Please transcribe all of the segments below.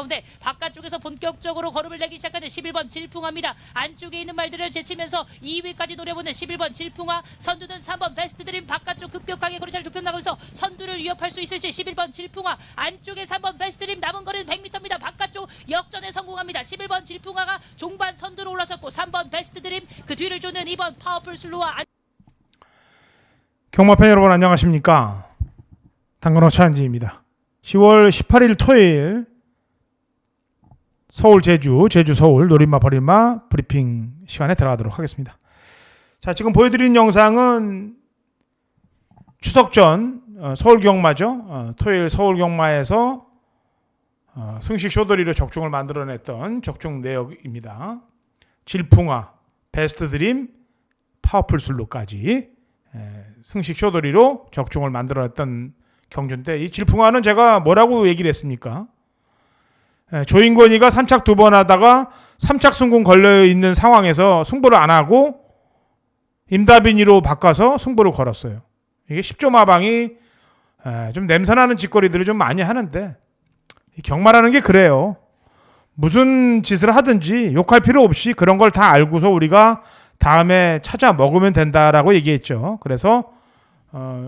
가운데 바깥쪽에서 본격적으로 걸음을 내기 시작하는 11번 질풍화입니다. 안쪽에 있는 말들을 제치면서 2위까지 노려보는 11번 질풍화. 선두는 3번 베스트드림 바깥쪽 급격하게 거리차를 좁혀나가면서 선두를 위협할 수 있을지 11번 질풍화. 안쪽에 3번 베스트드림 남은 거리는 100m입니다. 바깥쪽 역전에 성공합니다. 11번 질풍화가 종반 선두로 올라섰고 3번 베스트드림 그 뒤를 쫓는 2번 파워풀 슬로와 경마팬 여러분 안녕하십니까? 당근호 차은지입니다. 10월 18일 토요일 서울 제주 서울 노린마 버린마 브리핑 시간에 들어가도록 하겠습니다. 자, 지금 보여드린 영상은 추석 전 서울 경마죠. 토요일 서울 경마에서 승식 쇼더리로 적중을 만들어냈던 적중 내역입니다. 질풍화, 베스트 드림, 파워풀 슬로까지 승식 쇼더리로 적중을 만들어냈던 경주인데, 이 질풍화는 제가 뭐라고 얘기를 했습니까? 조인권이가 3착 2번 하다가 3착 승군 걸려있는 상황에서 승부를 안 하고 임다빈이로 바꿔서 승부를 걸었어요. 이게 10조 마방이 좀 냄새나는 짓거리들을 좀 많이 하는데, 경마라는 게 그래요. 무슨 짓을 하든지 욕할 필요 없이 그런 걸 다 알고서 우리가 다음에 찾아 먹으면 된다라고 얘기했죠. 그래서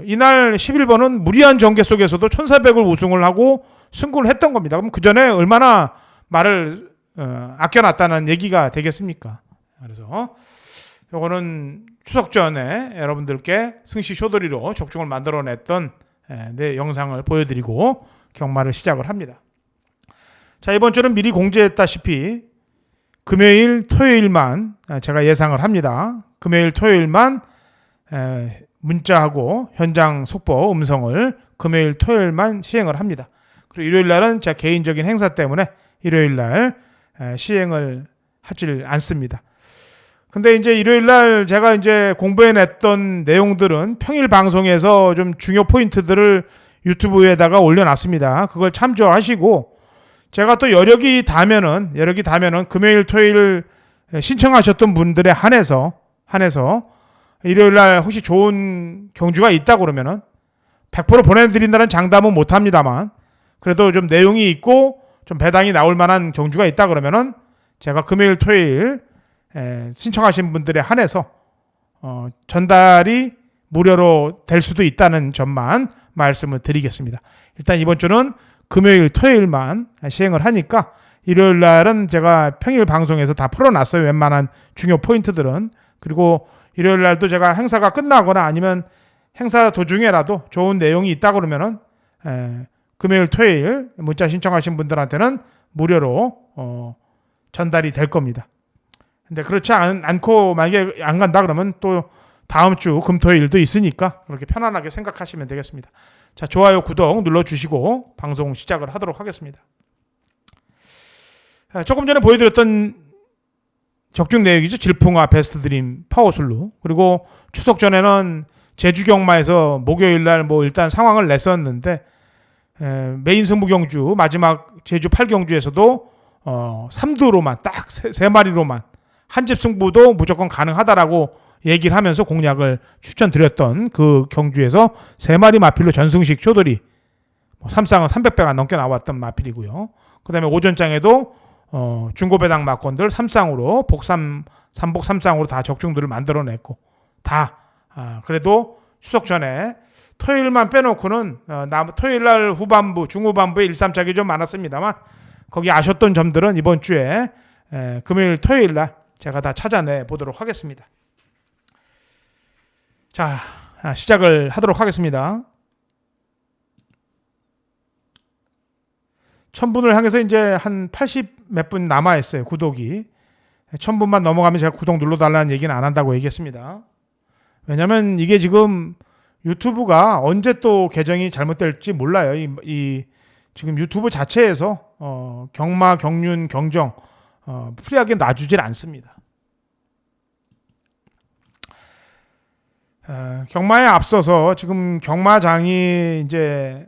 이날 11번은 무리한 전개 속에서도 1400을 우승을 하고 승부를 했던 겁니다. 그럼 그 전에 얼마나 말을 아껴놨다는 얘기가 되겠습니까? 그래서 요거는 추석 전에 여러분들께 승시 쇼더리로 적중을 만들어냈던 내 영상을 보여드리고 경마를 시작을 합니다. 자, 이번 주는 미리 공지했다시피 금요일, 토요일만 제가 예상을 합니다. 금요일, 토요일만 문자하고 현장 속보 음성을 금요일, 토요일만 시행을 합니다. 그리고 일요일 날은 제 개인적인 행사 때문에 일요일 날 시행을 하질 않습니다. 근데 이제 일요일 날 제가 이제 공부해냈던 내용들은 평일 방송에서 좀 중요 포인트들을 유튜브에다가 올려놨습니다. 그걸 참조하시고, 제가 또 여력이 닿으면은 금요일, 토요일 신청하셨던 분들에 한해서 일요일 날 혹시 좋은 경주가 있다 그러면은 100% 보내드린다는 장담은 못합니다만, 그래도 좀 내용이 있고 좀 배당이 나올 만한 경주가 있다 그러면은 제가 금요일, 토요일 신청하신 분들에 한해서 전달이 무료로 될 수도 있다는 점만 말씀을 드리겠습니다. 일단 이번 주는 금요일, 토요일만 시행을 하니까 일요일 날은 제가 평일 방송에서 다 풀어놨어요. 웬만한 중요 포인트들은. 그리고 일요일 날도 제가 행사가 끝나거나 아니면 행사 도중에라도 좋은 내용이 있다 그러면은 금요일, 토요일 문자 신청하신 분들한테는 무료로 전달이 될 겁니다. 근데 그렇지 않고 만약에 안 간다 그러면 또 다음 주 금토일도 있으니까 그렇게 편안하게 생각하시면 되겠습니다. 자, 좋아요, 구독 눌러주시고 방송 시작을 하도록 하겠습니다. 조금 전에 보여드렸던 적중 내역이죠. 질풍화, 베스트드림, 파워슬루. 그리고 추석 전에는 제주 경마에서 목요일 날 일단 상황을 냈었는데, 메인 승부 경주 마지막 제주 8경주에서도 3두로만 딱 3마리로만 한 집 승부도 무조건 가능하다라고 얘기를 하면서 공략을 추천드렸던 그 경주에서 3마리 마필로 전승식 쇼더리, 3쌍은 300배가 넘게 나왔던 마필이고요. 그 다음에 오전장에도 중고배당 막건들 3쌍으로 삼복 3쌍으로 다 적중들을 만들어냈고, 다 그래도 추석 전에 토요일만 빼놓고는 토요일날 후반부 중후반부에 1-3착이 좀 많았습니다만, 거기 아셨던 점들은 이번 주에 금요일 토요일날 제가 다 찾아내 보도록 하겠습니다. 자, 시작을 하도록 하겠습니다. 1000분을 향해서 이제 한 80 몇 분 남아있어요. 구독이 1000분만 넘어가면 제가 구독 눌러달라는 얘기는 안 한다고 얘기했습니다. 왜냐면 이게 지금 유튜브가 언제 또 계정이 잘못될지 몰라요. 이 지금 유튜브 자체에서 경마, 경륜, 경정 프리하게 놔주질 않습니다. 경마에 앞서서 지금 경마장이 이제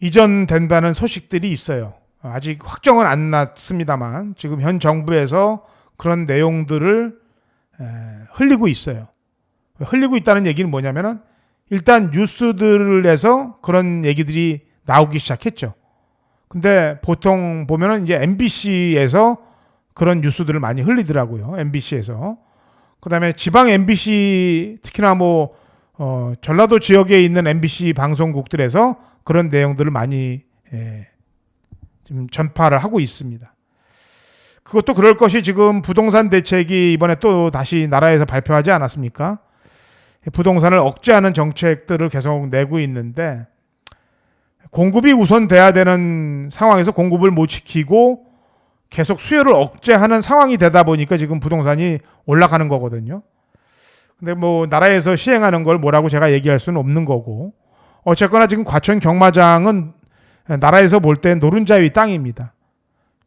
이전된다는 소식들이 있어요. 아직 확정은 안 났습니다만 지금 현 정부에서 그런 내용들을 흘리고 있어요. 흘리고 있다는 얘기는 뭐냐면은 일단 뉴스들에서 그런 얘기들이 나오기 시작했죠. 근데 보통 보면은 이제 MBC에서 그런 뉴스들을 많이 흘리더라고요. MBC에서. 그다음에 지방 MBC 특히나 뭐 전라도 지역에 있는 MBC 방송국들에서 그런 내용들을 많이 지금 전파를 하고 있습니다. 그것도 그럴 것이 지금 부동산 대책이 이번에 또 다시 나라에서 발표하지 않았습니까? 부동산을 억제하는 정책들을 계속 내고 있는데 공급이 우선돼야 되는 상황에서 공급을 못 지키고 계속 수요를 억제하는 상황이 되다 보니까 지금 부동산이 올라가는 거거든요. 근데 뭐 나라에서 시행하는 걸 뭐라고 제가 얘기할 수는 없는 거고 어쨌거나 지금 과천 경마장은 나라에서 볼 때 노른자위 땅입니다.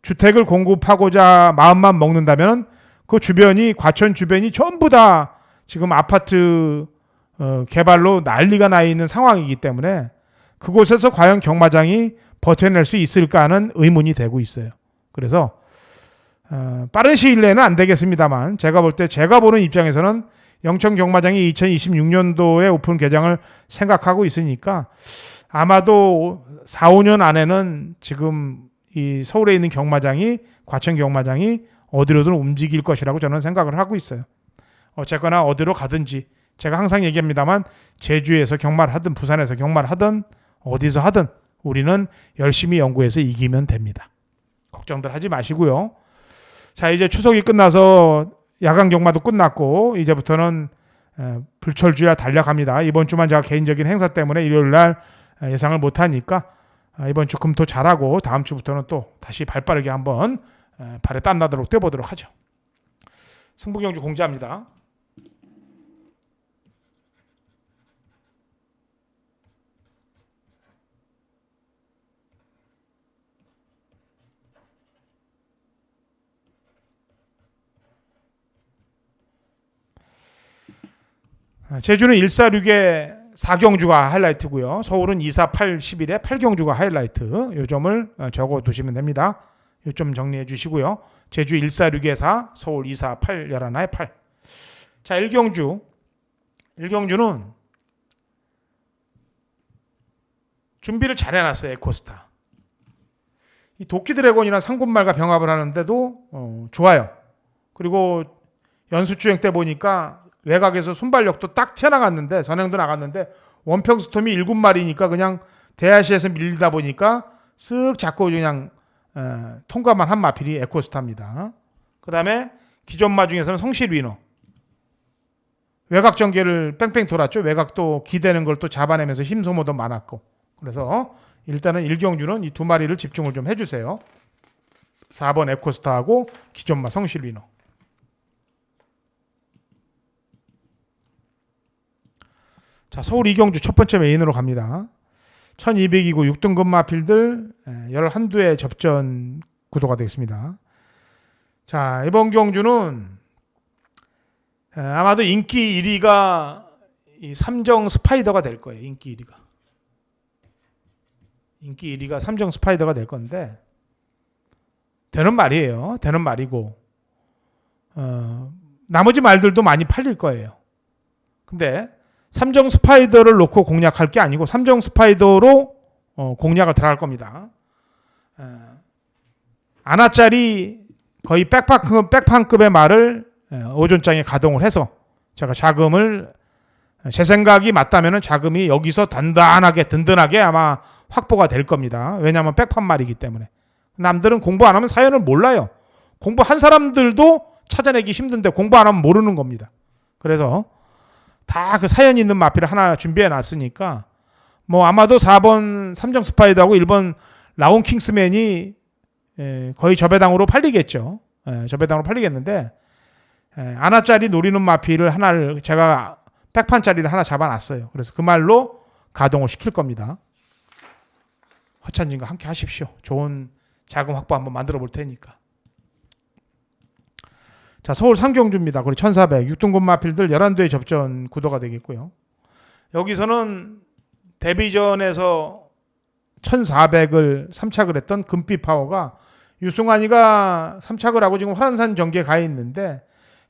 주택을 공급하고자 마음만 먹는다면 그 주변이 과천 주변이 전부 다 지금 아파트 개발로 난리가 나 있는 상황이기 때문에 그곳에서 과연 경마장이 버텨낼 수 있을까 하는 의문이 되고 있어요. 그래서 빠른 시일 내에는 안 되겠습니다만 제가 볼 때 제가 보는 입장에서는 영천 경마장이 2026년도에 오픈 개장을 생각하고 있으니까 아마도 4, 5년 안에는 지금 이 서울에 있는 경마장이 과천 경마장이 어디로든 움직일 것이라고 저는 생각을 하고 있어요. 어쨌거나 어디로 가든지 제가 항상 얘기합니다만 제주에서 경마를 하든 부산에서 경마를 하든 어디서 하든 우리는 열심히 연구해서 이기면 됩니다. 걱정들 하지 마시고요. 자, 이제 추석이 끝나서 야간 경마도 끝났고 이제부터는 불철주야 달려갑니다. 이번 주만 제가 개인적인 행사 때문에 일요일 날 예상을 못하니까 이번 주 금토 잘하고 다음 주부터는 또 다시 발빠르게 한번 발에 땀 나도록 뛰어보도록 하죠. 승부경주 공지합니다. 제주는 146에 4경주가 하이라이트고요. 서울은 248, 11에 8경주가 하이라이트. 요 점을 적어두시면 됩니다. 요 점 정리해 주시고요. 제주 146에 4, 서울 248, 11에 8. 자, 1경주. 1경주는 준비를 잘 해놨어요. 에코스타. 이 도끼 드래곤이나 상군말과 병합을 하는데도 좋아요. 그리고 연수주행 때 보니까 외곽에서 순발력도 딱 튀어나갔는데 선행도 나갔는데 원평 스톰이 7마리니까 그냥 대하시에서 밀리다 보니까 쓱 잡고 그냥 통과만 한 마필이 에코스타입니다. 그 다음에 기존마 중에서는 성실 위너 외곽 전개를 뺑뺑 돌았죠. 외곽도 기대는 걸 또 잡아내면서 힘 소모도 많았고 그래서 일단은 1경주는 이 두 마리를 집중을 좀 해주세요. 4번 에코스타하고 기존마 성실 위너. 자, 서울 2경주 첫 번째 메인으로 갑니다. 1200이고 6등급 마필들 11두의 접전 구도가 되겠습니다. 자, 이번 경주는 아마도 인기 1위가 이 삼정 스파이더가 될 거예요. 인기 1위가. 인기 1위가 삼정 스파이더가 될 건데 되는 말이에요. 되는 말이고 나머지 말들도 많이 팔릴 거예요. 근데 삼정 스파이더를 놓고 공략할 게 아니고 삼정 스파이더로 공략을 들어갈 겁니다. 아나짜리 거의 백판급의 말을 오존장에 가동을 해서 제가 자금을 제 생각이 맞다면 자금이 여기서 단단하게 든든하게 아마 확보가 될 겁니다. 왜냐하면 백판 말이기 때문에. 남들은 공부 안 하면 사연을 몰라요. 공부한 사람들도 찾아내기 힘든데 공부 안 하면 모르는 겁니다. 그래서 다 그 사연 있는 마필을 하나 준비해 놨으니까 뭐 아마도 4번 삼정 스파이더하고 1번 라온 킹스맨이 거의 저배당으로 팔리겠죠. 저배당으로 팔리겠는데 아나짜리 노리는 마필을 하나를 제가 백판짜리를 하나 잡아놨어요. 그래서 그 말로 가동을 시킬 겁니다. 허찬진과 함께 하십시오. 좋은 자금 확보 한번 만들어 볼 테니까. 자, 서울 3경주입니다. 그리고 1400, 6등급 마필들 11도의 접전 구도가 되겠고요. 여기서는 데뷔전에서 1400을 3착을 했던 금빛 파워가 유승환이가 3착을 하고 지금 화란산 전개에 가 있는데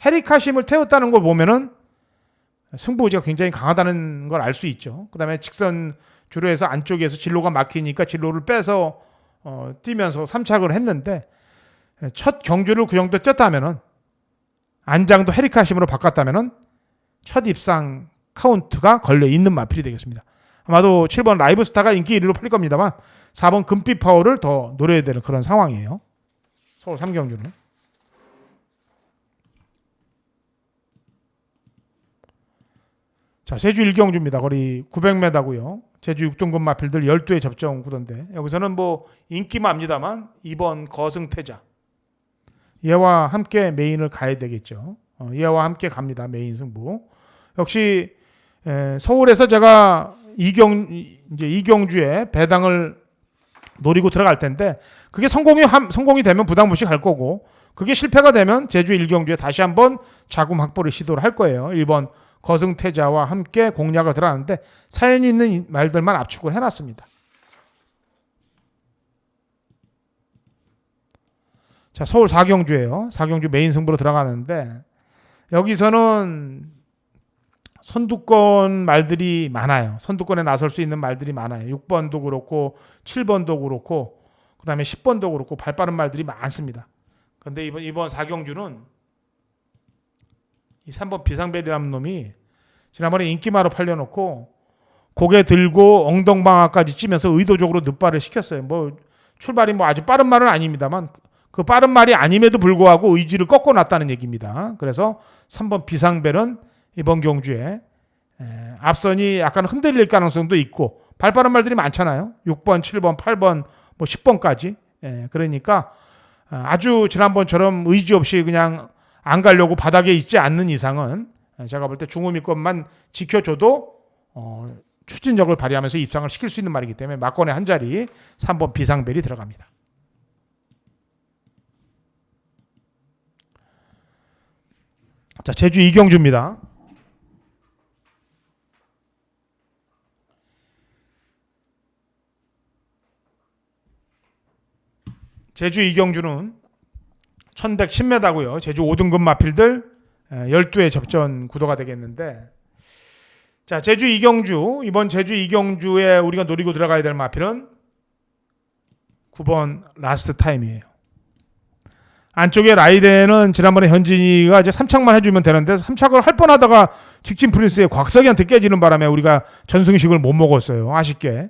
헤리카심을 태웠다는 걸 보면은 승부 의지가 굉장히 강하다는 걸 알 수 있죠. 그 다음에 직선 주로에서 안쪽에서 진로가 막히니까 진로를 빼서 뛰면서 3착을 했는데 첫 경주를 그 정도 뛰었다면은 안장도 헤리카심으로 바꿨다면은 첫 입상 카운트가 걸려 있는 마필이 되겠습니다. 아마도 7번 라이브스타가 인기 1위로 팔릴 겁니다만 4번 금빛 파워를 더 노려야 되는 그런 상황이에요. 서울 3경주는. 자, 제주 1경주입니다. 거리 900m고요. 제주 6등급 마필들 12회 접종 구도인데 여기서는 뭐 인기마입니다만 2번 거승태자 얘와 함께 메인을 가야 되겠죠. 얘와 함께 갑니다. 메인 승부. 역시 서울에서 제가 이경주에 배당을 노리고 들어갈 텐데 그게 성공이 되면 부담 없이 갈 거고 그게 실패가 되면 제주 1경주에 다시 한번 자금 확보를 시도를 할 거예요. 1번 거승태자와 함께 공략을 들어가는데 사연이 있는 말들만 압축을 해놨습니다. 자, 서울 4경주예요. 4경주 메인 승부로 들어가는데 여기서는 선두권 말들이 많아요. 선두권에 나설 수 있는 말들이 많아요. 6번도 그렇고 7번도 그렇고 그 다음에 10번도 그렇고 발빠른 말들이 많습니다. 그런데 이번 4경주는 이 3번 비상벨이라는 놈이 지난번에 인기마로 팔려놓고 고개 들고 엉덩방아까지 찌면서 의도적으로 늦발을 시켰어요. 뭐 출발이 뭐 아주 빠른 말은 아닙니다만 그 빠른 말이 아님에도 불구하고 의지를 꺾어놨다는 얘기입니다. 그래서 3번 비상벨은 이번 경주에 앞선이 약간 흔들릴 가능성도 있고 발빠른 말들이 많잖아요. 6번, 7번, 8번, 뭐 10번까지. 그러니까 아주 지난번처럼 의지 없이 그냥 안 가려고 바닥에 있지 않는 이상은 제가 볼 때 중후미권만 지켜줘도 추진력을 발휘하면서 입상을 시킬 수 있는 말이기 때문에 막권의 한 자리 3번 비상벨이 들어갑니다. 자, 제주 이경주입니다. 제주 이경주는 1110m고요. 제주 5등급 마필들 12회 접전 구도가 되겠는데 자, 제주 이경주 이번 제주 이경주에 우리가 노리고 들어가야 될 마필은 9번 라스트 타임이에요. 안쪽에 라이덴은 지난번에 현진이가 이제 3착만 해주면 되는데 3착을 할 뻔하다가 직진 프린스의 곽석이한테 깨지는 바람에 우리가 전승식을 못 먹었어요. 아쉽게.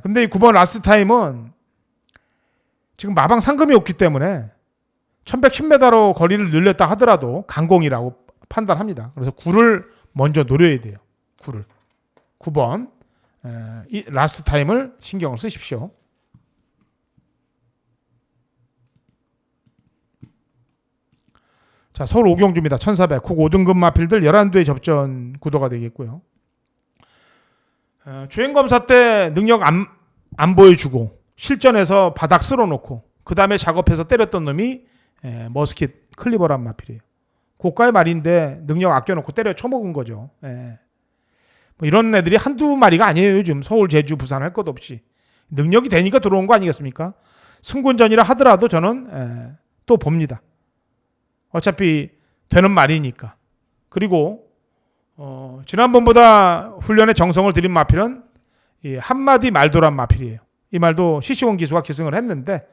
근데 이 9번 라스트 타임은 지금 마방 상금이 없기 때문에 1110m로 거리를 늘렸다 하더라도 강공이라고 판단합니다. 그래서 9를 먼저 노려야 돼요. 9를. 9번 이 라스트 타임을 신경을 쓰십시오. 자, 서울 5경주입니다. 1400 국 5등급 마필들 11도의 접전 구도가 되겠고요. 주행검사 때 능력 안 보여주고 실전에서 바닥 쓸어놓고 그 다음에 작업해서 때렸던 놈이 머스킷 클리버란 마필이에요. 고가의 말인데 능력 아껴놓고 때려 쳐먹은 거죠. 뭐 이런 애들이 한두 마리가 아니에요. 요즘 서울, 제주, 부산 할 것 없이. 능력이 되니까 들어온 거 아니겠습니까? 승군전이라 하더라도 저는 또 봅니다. 어차피 되는 말이니까. 그리고 지난번보다 훈련에 정성을 들인 마필은 이 한마디 말도란 마필이에요. 이 말도 CC1 기수가 기승을 했는데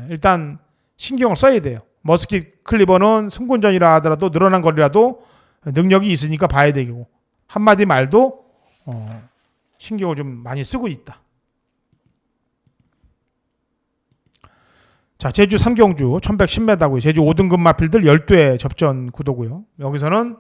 일단 신경을 써야 돼요. 머스킷 클리버는 승군전이라 하더라도 늘어난 거리라도 능력이 있으니까 봐야 되고 한마디 말도 신경을 좀 많이 쓰고 있다. 자, 제주 3경주 1110m고요. 제주 5등급 마필들 12회 접전 구도고요. 여기서는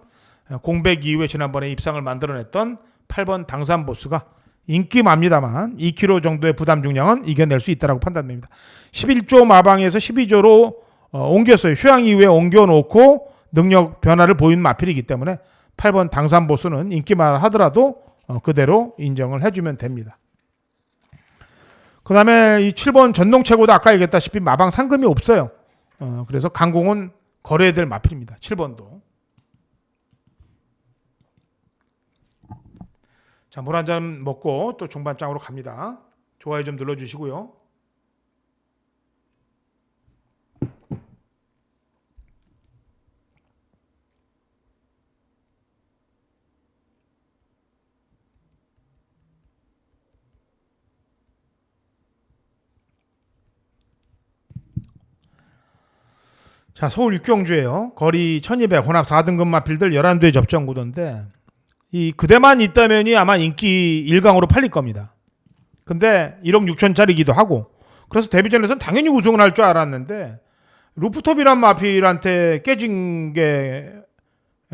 공백 이후에 지난번에 입상을 만들어냈던 8번 당산보스가 인기마입니다만 2kg 정도의 부담 중량은 이겨낼 수 있다고 판단됩니다. 11조 마방에서 12조로 옮겼어요. 휴양 이후에 옮겨놓고 능력 변화를 보인 마필이기 때문에 8번 당산보스는 인기마 하더라도 그대로 인정을 해주면 됩니다. 그 다음에 이 7번 전동최고도 아까 얘기했다시피 마방 상금이 없어요. 그래서 강공은 걸어야 될 마필입니다. 7번도. 자, 물 한 잔 먹고 또 중반장으로 갑니다. 좋아요 좀 눌러주시고요. 자, 서울 육경주예요. 거리 1200, 혼합 4등급 마필들 11대 접전 구도인데 이 그대만 있다면이 아마 인기 1강으로 팔릴 겁니다. 근데 1억 6천짜리기도 하고 그래서 데뷔전에서는 당연히 우승을 할 줄 알았는데 루프톱이란 마필한테 깨진 게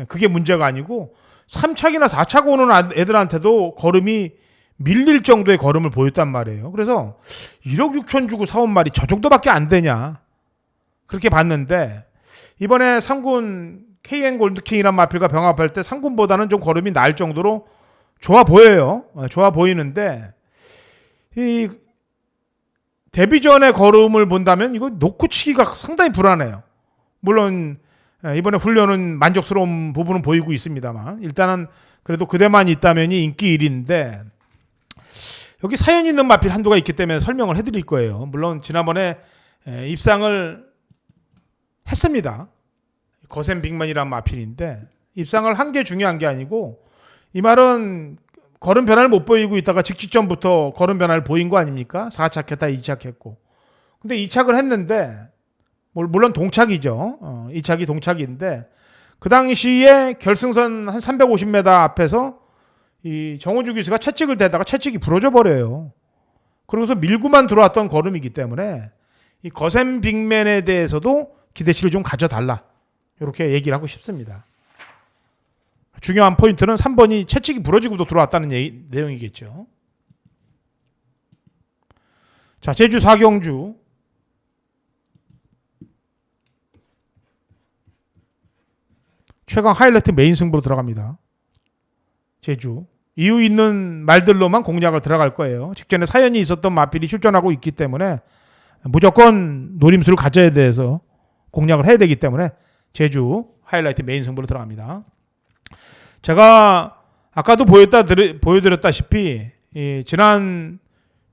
그게 문제가 아니고 3착이나 4착 오는 애들한테도 걸음이 밀릴 정도의 걸음을 보였단 말이에요. 그래서 1억 6천 주고 사온 말이 저 정도밖에 안 되냐 그렇게 봤는데 이번에 3군 KN 골드킹이란 마필과 병합할 때 3군보다는 좀 걸음이 나을 정도로 좋아 보여요. 좋아 보이는데 이 데뷔전의 걸음을 본다면 이거 놓고 치기가 상당히 불안해요. 물론 이번에 훈련은 만족스러운 부분은 보이고 있습니다만 일단은 그래도 그대만 있다면이 인기 1위인데 여기 사연 있는 마필 한두가 있기 때문에 설명을 해드릴 거예요. 물론 지난번에 입상을 했습니다. 거센 빅맨이란 마필인데 입상을 한 게 중요한 게 아니고 이 말은 걸음 변화를 못 보이고 있다가 직전부터 걸음 변화를 보인 거 아닙니까? 4착했다 2착했고 근데 2착을 했는데 물론 동착이죠. 2착이 동착인데 그 당시에 결승선 한 350m 앞에서 이 정호주 기수가 채찍을 대다가 채찍이 부러져 버려요. 그러고서 밀고만 들어왔던 걸음이기 때문에 이 거센 빅맨에 대해서도 기대치를 좀 가져달라 이렇게 얘기를 하고 싶습니다. 중요한 포인트는 3번이 채찍이 부러지고도 들어왔다는 내용이겠죠. 자, 제주 4경주 최강 하이라이트 메인 승부로 들어갑니다. 제주 이유 있는 말들로만 공략을 들어갈 거예요. 직전에 사연이 있었던 마필이 출전하고 있기 때문에 무조건 노림수를 가져야 돼서 공략을 해야 되기 때문에 제주 하이라이트 메인 승부로 들어갑니다. 제가 아까도 보여드렸다시피 지난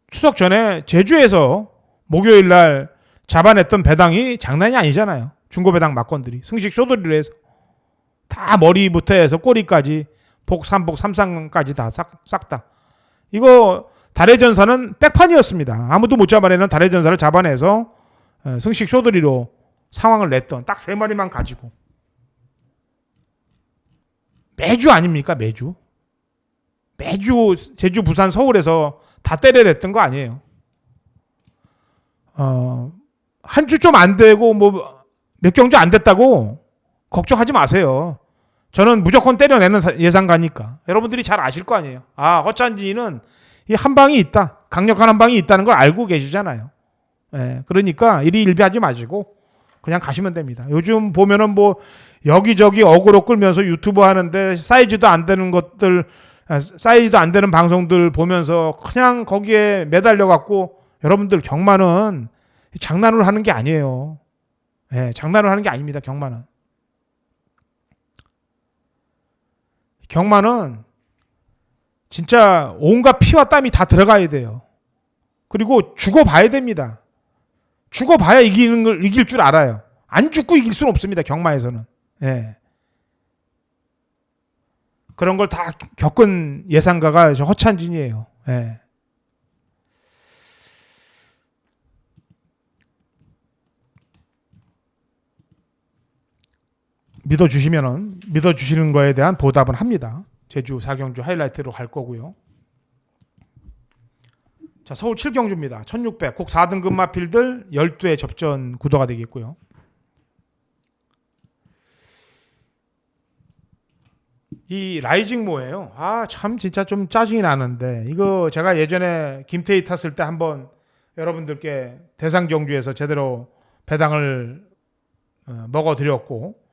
추석 전에 제주에서 목요일 날 잡아냈던 배당이 장난이 아니잖아요. 중고 배당 막건들이 승식 쇼돌이로 해서 다 머리부터 해서 꼬리까지 복, 삼복, 삼상까지 다 싹 다. 이거 달의 전사는 백판이었습니다. 아무도 못 잡아내는 달의 전사를 잡아내서 승식 쇼돌이로 상황을 냈던 딱 3마리만 가지고 매주 아닙니까? 매주 제주, 부산, 서울에서 다 때려냈던 거 아니에요. 한 주 좀 안 되고 뭐 몇 경주 안 됐다고 걱정하지 마세요. 저는 무조건 때려내는 예상가니까 여러분들이 잘 아실 거 아니에요. 허찬진이는 이 한 방이 있다. 강력한 한 방이 있다는 걸 알고 계시잖아요. 그러니까 일희일비하지 마시고 그냥 가시면 됩니다. 요즘 보면은 뭐 여기저기 어그로 끌면서 유튜브 하는데 사이즈도 안 되는 방송들 보면서 그냥 거기에 매달려 갖고 여러분들 경마는 장난으로 하는 게 아니에요. 장난으로 하는 게 아닙니다. 경마는 진짜 온갖 피와 땀이 다 들어가야 돼요. 그리고 죽어봐야 됩니다. 죽어봐야 이길 줄 알아요. 안 죽고 이길 수는 없습니다. 경마에서는. 그런 걸 다 겪은 예상가가 허찬진이에요. 믿어주시는 거에 대한 보답은 합니다. 제주 4경주 하이라이트로 갈 거고요. 자, 서울 7경주입니다. 1600 곡 4등급 마필들 12회 접전 구도가 되겠고요. 이 라이징모예요. 참 진짜 좀 짜증이 나는데 이거 제가 예전에 김태희 탔을 때 한번 여러분들께 대상 경주에서 제대로 배당을 먹어드렸고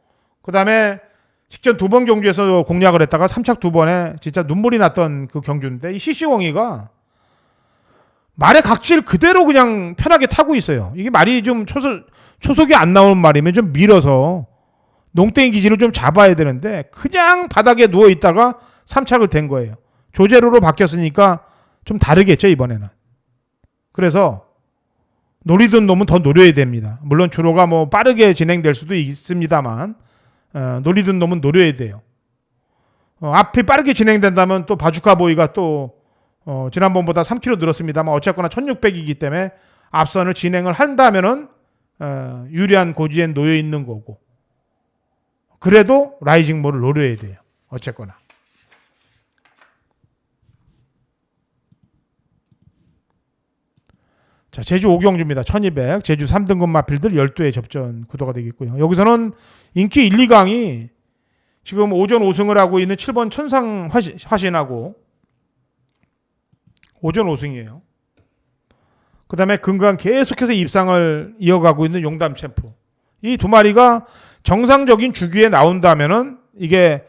그 다음에 직전 2번 경주에서 공략을 했다가 3착 2번에 진짜 눈물이 났던 그 경주인데 이 CC공이가 말의 각질 그대로 그냥 편하게 타고 있어요. 이게 말이 좀 초속이 안 나오는 말이면 좀 밀어서 농땡이 기질을 좀 잡아야 되는데 그냥 바닥에 누워 있다가 3착을 댄 거예요. 조제로로 바뀌었으니까 좀 다르겠죠 이번에는. 그래서 노리던 놈은 더 노려야 됩니다. 물론 주로가 뭐 빠르게 진행될 수도 있습니다만 노리던 놈은 노려야 돼요. 앞이 빠르게 진행된다면 또 바주카 보이가 또 지난번보다 3km 늘었습니다만 어쨌거나 1600이기 때문에 앞선을 진행을 한다면은 유리한 고지에 놓여 있는 거고 그래도 라이징 몰을 노려야 돼요. 어쨌거나. 자, 제주 5경주입니다. 1200. 제주 3등급 마필들 12회 접전 구도가 되겠고요. 여기서는 인기 1, 2강이 지금 오전 5승을 하고 있는 7번 천상 화신하고 오전 5승이에요. 그 다음에 금강 계속해서 입상을 이어가고 있는 용담 챔프. 이 두 마리가 정상적인 주기에 나온다면은 이게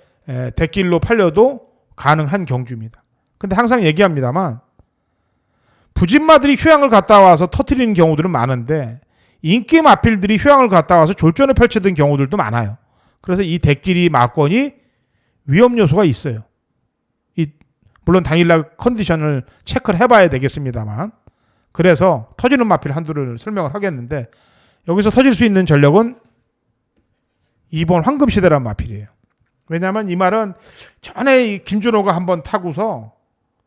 대길로 팔려도 가능한 경주입니다. 근데 항상 얘기합니다만 부진마들이 휴양을 갔다 와서 터트리는 경우들은 많은데 인기 마필들이 휴양을 갔다 와서 졸전을 펼치던 경우들도 많아요. 그래서 이 대길이 막건이 위험 요소가 있어요. 물론 당일날 컨디션을 체크를 해봐야 되겠습니다만 그래서 터지는 마필 한두를 설명을 하겠는데 여기서 터질 수 있는 전력은 2번 황금시대란 마필이에요. 왜냐하면 이 말은 전에 이 김준호가 한번 타고서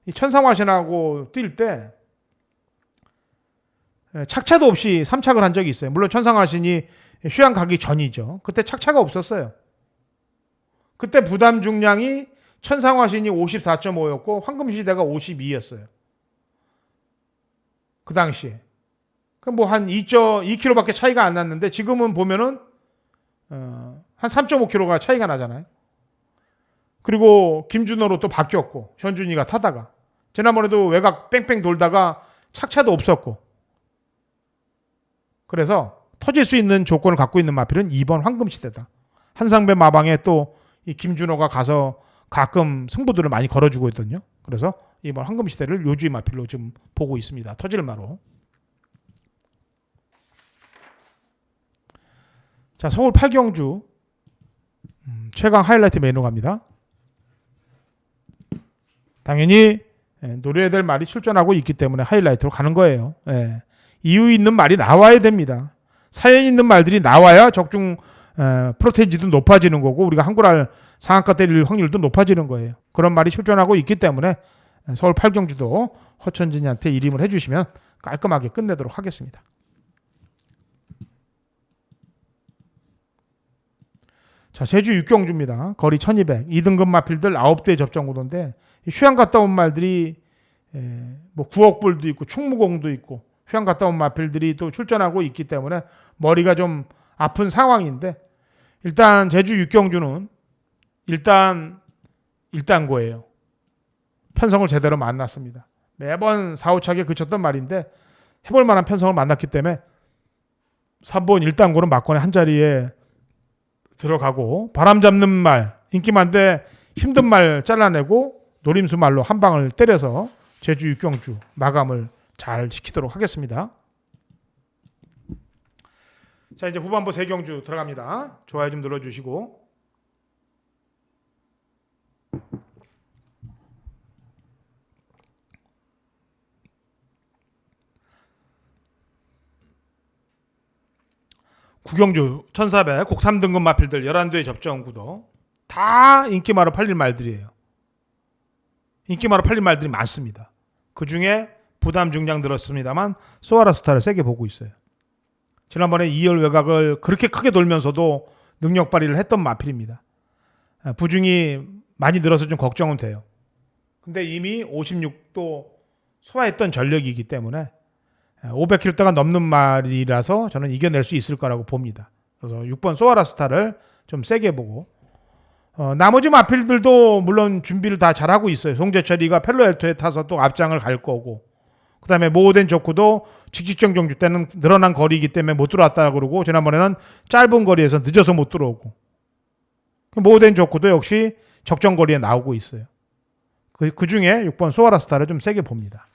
이 천상화신하고 뛸 때 착차도 없이 3착을 한 적이 있어요. 물론 천상화신이 휴양 가기 전이죠. 그때 착차가 없었어요. 그때 부담 중량이 천상화신이 54.5였고 황금시대가 52였어요. 그 당시에. 뭐 한 2kg밖에 차이가 안 났는데 지금은 보면은 한 3.5kg가 차이가 나잖아요. 그리고 김준호로 또 바뀌었고 현준이가 타다가 지난번에도 외곽 뺑뺑 돌다가 착차도 없었고 그래서 터질 수 있는 조건을 갖고 있는 마필은 2번 황금시대다. 한상배 마방에 또 이 김준호가 가서 가끔 승부들을 많이 걸어주고 있거든요. 그래서 2번 황금시대를 요주의 마필로 지금 보고 있습니다. 터질마로. 자, 서울 8경주 최강 하이라이트 메인으로 갑니다. 당연히 노려야 될 말이 출전하고 있기 때문에 하이라이트로 가는 거예요. 이유 있는 말이 나와야 됩니다. 사연 있는 말들이 나와야 적중 프로테이지도 높아지는 거고 우리가 한글알 상한가 때릴 확률도 높아지는 거예요. 그런 말이 출전하고 있기 때문에 서울 8경주도 허천진이한테 이름을 해주시면 깔끔하게 끝내도록 하겠습니다. 자, 제주 6경주입니다. 거리 1200. 2등급 마필들 9대 접전 구도인데 휴양 갔다 온 말들이 뭐 9억 불도 있고 충무공도 있고 휴양 갔다 온 마필들이 또 출전하고 있기 때문에 머리가 좀 아픈 상황인데 일단 제주 6경주는 일단 거예요. 편성을 제대로 만났습니다. 매번 4, 5착에 그쳤던 말인데 해볼 만한 편성을 만났기 때문에 3번 1단고는 막건의 한 자리에 들어가고 바람 잡는 말, 인기 많은데 힘든 말 잘라내고 노림수 말로 한 방을 때려서 제주 6경주 마감을 잘 시키도록 하겠습니다. 자, 이제 후반부 3경주 들어갑니다. 좋아요 좀 눌러주시고 구경주 1400 곡 3등급 마필들 11대 접전 구도 다 인기마로 팔릴 말들이에요. 인기마로 팔릴 말들이 많습니다. 그 중에 부담 중량 들었습니다만 소아라스타를 세게 보고 있어요. 지난번에 2열 외곽을 그렇게 크게 돌면서도 능력 발휘를 했던 마필입니다. 부중이 많이 늘어서 좀 걱정은 돼요. 근데 이미 56도 소화했던 전력이기 때문에 500kg대가 넘는 말이라서 저는 이겨낼 수 있을 거라고 봅니다. 그래서 6번 소아라스타를 좀 세게 보고 나머지 마필들도 물론 준비를 다 잘하고 있어요. 송재철이가 펠로엘토에 타서 또 앞장을 갈 거고 그 다음에 모호된 조쿠도 직직정 경주 때는 늘어난 거리이기 때문에 못 들어왔다 그러고 지난번에는 짧은 거리에서 늦어서 못 들어오고 모호된 조쿠도 역시 적정 거리에 나오고 있어요. 그 중에 6번 소아라스타를 좀 세게 봅니다.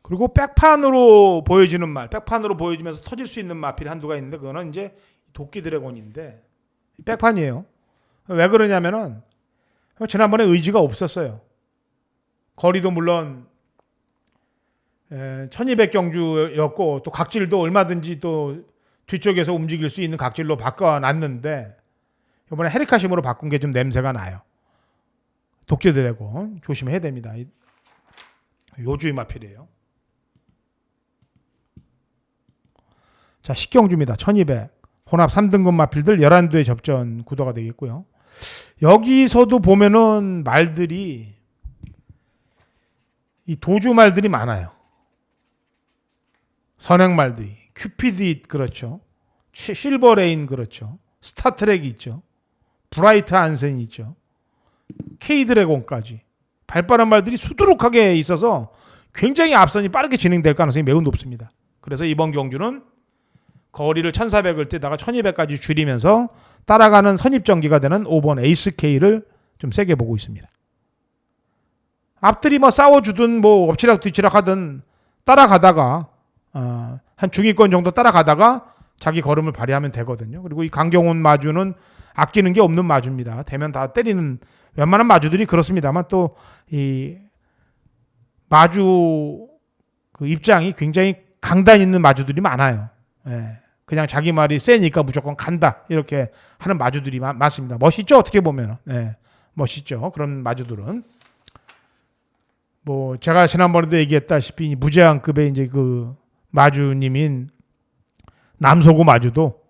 그리고 백판으로 보여지는 말, 백판으로 보여지면서 터질 수 있는 마필 한두가 있는데 그거는 이제 도끼 드래곤인데 백판이에요. 왜 그러냐면은 지난번에 의지가 없었어요. 거리도 물론 1200경주였고 또 각질도 얼마든지 또 뒤쪽에서 움직일 수 있는 각질로 바꿔놨는데 이번에 헤리카심으로 바꾼 게 좀 냄새가 나요. 독재 드래곤 조심해야 됩니다. 요주의 마필이에요. 자, 식경주입니다. 1200. 혼합 3등급 마필들 11도의 접전 구도가 되겠고요. 여기서도 보면은 말들이 이 도주 말들이 많아요. 선행 말들이. 큐피드 그렇죠. 실버레인 그렇죠. 스타트랙 있죠. 브라이트 안센 있죠. K드래곤까지. 발빠른 말들이 수두룩하게 있어서 굉장히 앞선이 빠르게 진행될 가능성이 매우 높습니다. 그래서 이번 경주는 거리를 1400을 뛰다가 1200까지 줄이면서 따라가는 선입전기가 되는 5번 에이스K를 좀 세게 보고 있습니다. 앞들이 뭐 싸워주든 뭐 엎치락 뒤치락 하든 따라가다가 한 중위권 정도 따라가다가 자기 걸음을 발휘하면 되거든요. 그리고 이 강경훈 마주는 아끼는 게 없는 마주입니다. 되면 다 때리는 웬만한 마주들이 그렇습니다만 또 이 마주 그 입장이 굉장히 강단 있는 마주들이 많아요. 예. 그냥 자기 말이 세니까 무조건 간다 이렇게 하는 마주들이 많습니다. 멋있죠 어떻게 보면. 예. 멋있죠 그런 마주들은. 뭐 제가 지난번에도 얘기했다시피 무제한급의 이제 그 마주님인 남소구 마주님도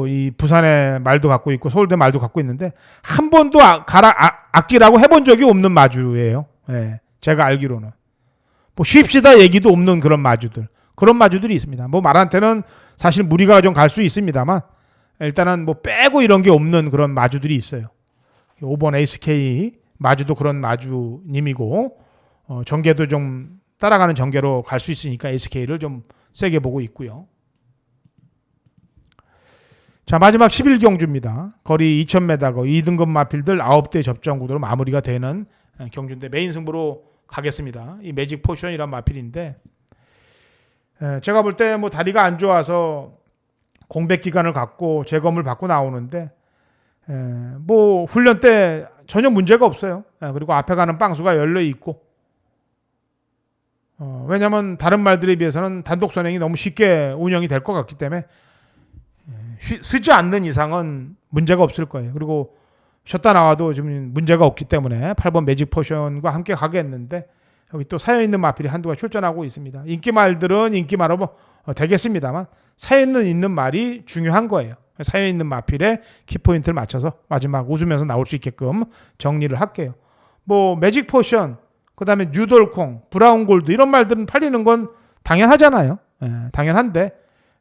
이 부산의 말도 갖고 있고 서울대 말도 갖고 있는데 한 번도 아끼라고 해본 적이 없는 마주예요. 예, 제가 알기로는 뭐 쉽시다 얘기도 없는 그런 마주들이 있습니다. 뭐 말한테는 사실 무리가 좀 갈 수 있습니다만 일단은 뭐 빼고 이런 게 없는 그런 마주들이 있어요. 5번 에이스K 마주도 그런 마주님이고 전개도 좀 따라가는 전개로 갈 수 있으니까 SK를 좀 세게 보고 있고요. 자, 마지막 11경주입니다. 거리 2000m 2등급 마필들 9대 접전 구도로 마무리가 되는 경주인데 메인 승부로 가겠습니다. 이 매직 포션이란 마필인데 제가 볼 때 뭐 다리가 안 좋아서 공백 기간을 갖고 재검을 받고 나오는데 뭐 훈련 때 전혀 문제가 없어요. 그리고 앞에 가는 빵수가 열려 있고 왜냐하면 다른 말들에 비해서는 단독 선행이 너무 쉽게 운영이 될 것 같기 때문에 쓰지 않는 이상은 문제가 없을 거예요. 그리고 쉬었다 나와도 지금 문제가 없기 때문에 8번 매직 포션과 함께 가겠는데 여기 또 사연있는 마필이 한두가 출전하고 있습니다. 인기 말들은 인기 말로 되겠습니다만 사연있는 말이 중요한 거예요. 사연있는 마필에 키포인트를 맞춰서 마지막 웃으면서 나올 수 있게끔 정리를 할게요. 뭐 매직 포션 그 다음에 뉴돌콩, 브라운 골드 이런 말들은 팔리는 건 당연하잖아요. 당연한데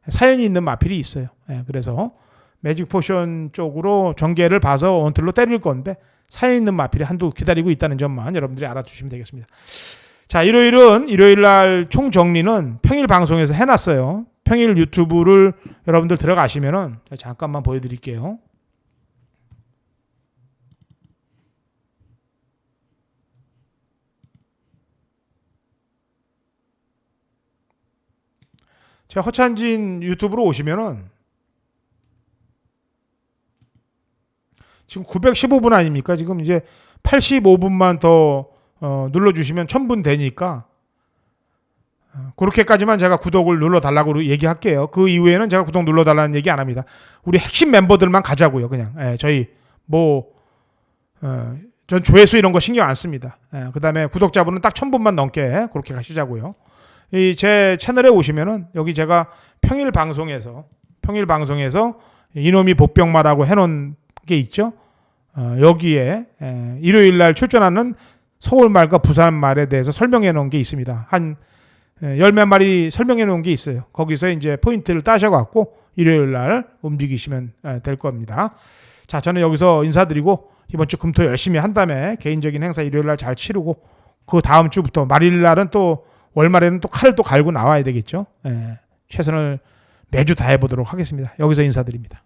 사연이 있는 마필이 있어요. 그래서 매직 포션 쪽으로 전개를 봐서 원틀로 때릴 건데 사연 있는 마필이 한두 기다리고 있다는 점만 여러분들이 알아두시면 되겠습니다. 자, 일요일 날 총 정리는 평일 방송에서 해놨어요. 평일 유튜브를 여러분들 들어가시면은 잠깐만 보여드릴게요. 제가 허찬진 유튜브로 오시면은 지금 915분 아닙니까? 지금 이제 85분만 더 눌러주시면 1000분 되니까 그렇게까지만 제가 구독을 눌러달라고 얘기할게요. 그 이후에는 제가 구독 눌러달라는 얘기 안 합니다. 우리 핵심 멤버들만 가자고요. 그냥 저희 전 조회수 이런 거 신경 안 씁니다. 그 다음에 구독자분은 딱 1000분만 넘게 그렇게 가시자고요. 제 채널에 오시면은 여기 제가 평일 방송에서 이놈이 복병마라고 해놓은 게 있죠. 여기에 일요일 날 출전하는 서울말과 부산말에 대해서 설명해 놓은 게 있습니다. 한 10몇 마리 설명해 놓은 게 있어요. 거기서 이제 포인트를 따셔갖고 일요일 날 움직이시면 될 겁니다. 자, 저는 여기서 인사드리고 이번 주 금토 열심히 한 다음에 개인적인 행사 일요일 날 잘 치르고 그 다음 주부터 말일 날은 또 월말에는 또 칼을 또 갈고 나와야 되겠죠. 최선을 매주 다해보도록 하겠습니다. 여기서 인사드립니다.